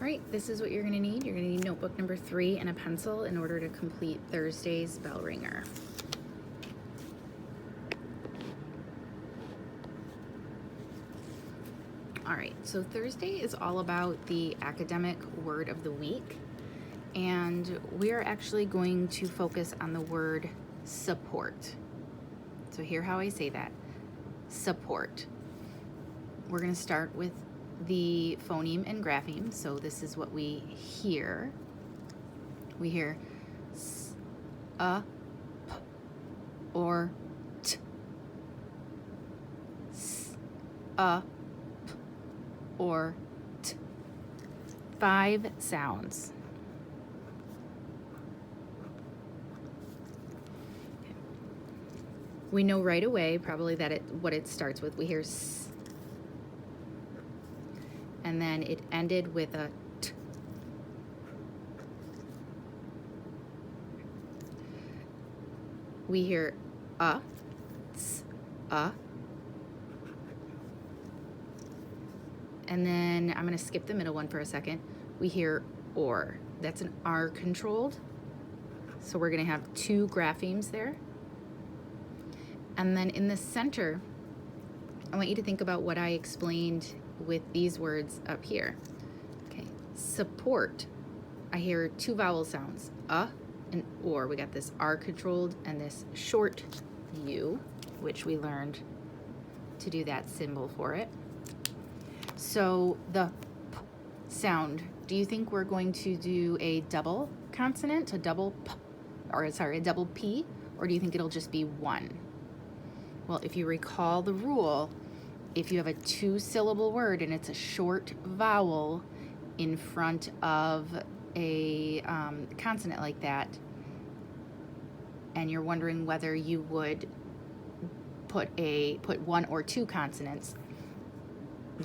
All right, this is what you're going to need. You're going to need notebook number 3 and a pencil in order to complete Thursday's Bellringer. All right, so Thursday is all about the academic word of the week, and we are actually going to focus on the word support. So hear how I say that, support. We're going to start with the phoneme and grapheme. So this is what we hear. We hear s, p, or t, s, p, or t. 5 sounds. Okay. We know right away probably that what it starts with. We hear s, and then it ended with a t. We hear s, and then I'm going to skip the middle one for a second. We hear or. That's an R controlled. So we're going to have 2 graphemes there. And then in the center, I want you to think about what I explained with these words up here. Okay, support. I hear 2 vowel sounds, and or. We got this R controlled and this short U, which we learned to do that symbol for it. So the p sound, do you think we're going to do a double consonant, a double p, or sorry, a double P, or do you think it'll just be one? Well, if you recall the rule, if you have a 2-syllable word and it's a short vowel in front of a consonant like that, and you're wondering whether you would put 1 or 2 consonants,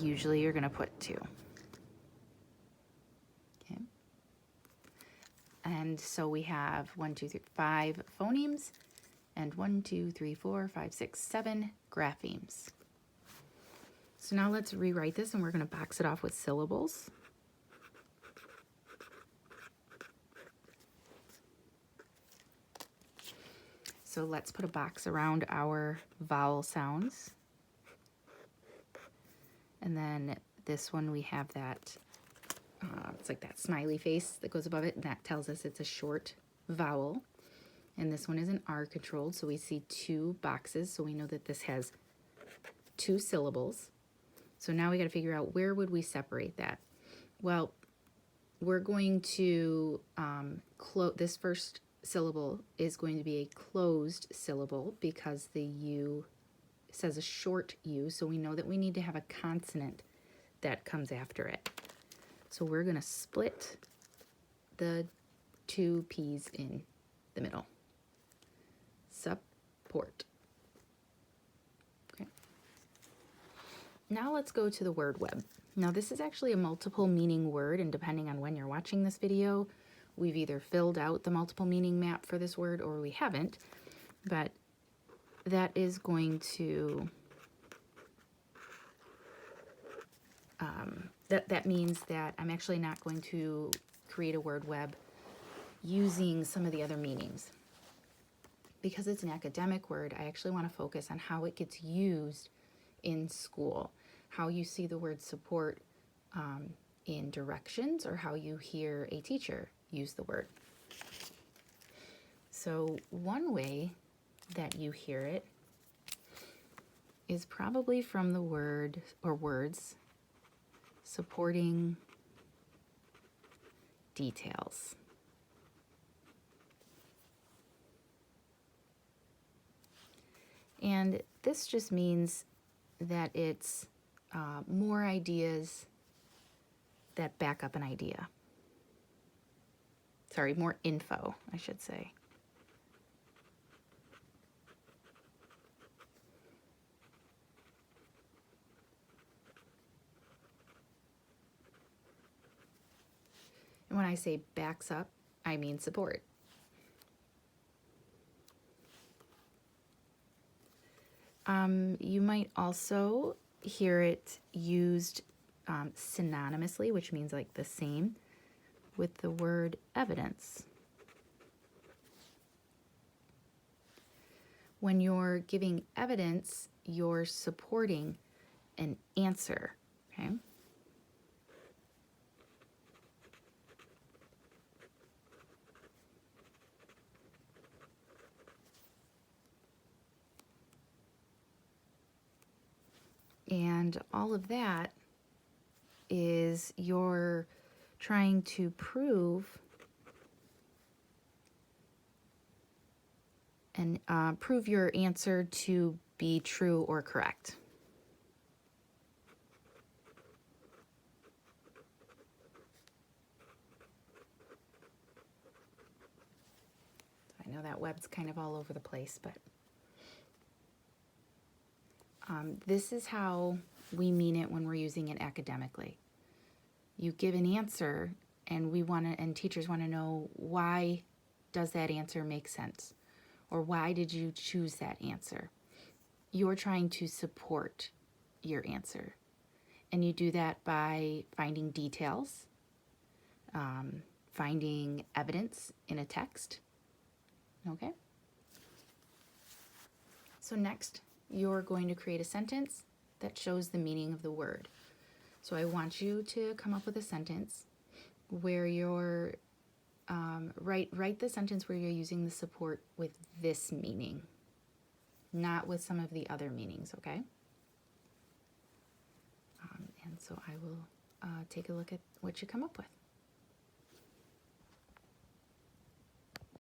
usually you're going to put 2. Okay. And so we have 1, 2, 3, 5 phonemes and 1, 2, 3, 4, 5, 6, 7 graphemes. So now let's rewrite this, and we're going to box it off with syllables. So let's put a box around our vowel sounds. And then this one, we have that, it's like that smiley face that goes above it, and that tells us it's a short vowel. And this one is an R controlled, so we see 2 boxes, so we know that this has 2 syllables. So now we got to figure out where would we separate that. Well, we're going to this first syllable is going to be a closed syllable because the U says a short U, so we know that we need to have a consonant that comes after it. So we're going to split the 2 P's in the middle. Support. Okay. Now let's go to the word web. Now this is actually a multiple meaning word, and depending on when you're watching this video, we've either filled out the multiple meaning map for this word or we haven't, but that is going to, that means that I'm actually not going to create a word web using some of the other meanings. Because it's an academic word, I actually want to focus on how it gets used in school, how you see the word support in directions, or how you hear a teacher use the word. So one way that you hear it is probably from the word or words supporting details. And this just means that it's more ideas that back up an idea. Sorry, more info, I should say. And when I say backs up, I mean support. You might also hear it used synonymously, which means like the same, with the word evidence. When you're giving evidence, you're supporting an answer, okay? And all of that is you're trying to prove and prove your answer to be true or correct. I know that web's kind of all over the place, but this is how we mean it when we're using it academically. You give an answer, and teachers want to know, why does that answer make sense? Or why did you choose that answer? You're trying to support your answer. And you do that by finding details, finding evidence in a text. Okay? So next, you're going to create a sentence that shows the meaning of the word. So I want you to come up with a sentence where you're, write the sentence where you're using the support with this meaning, not with some of the other meanings, okay? And so I will take a look at what you come up with.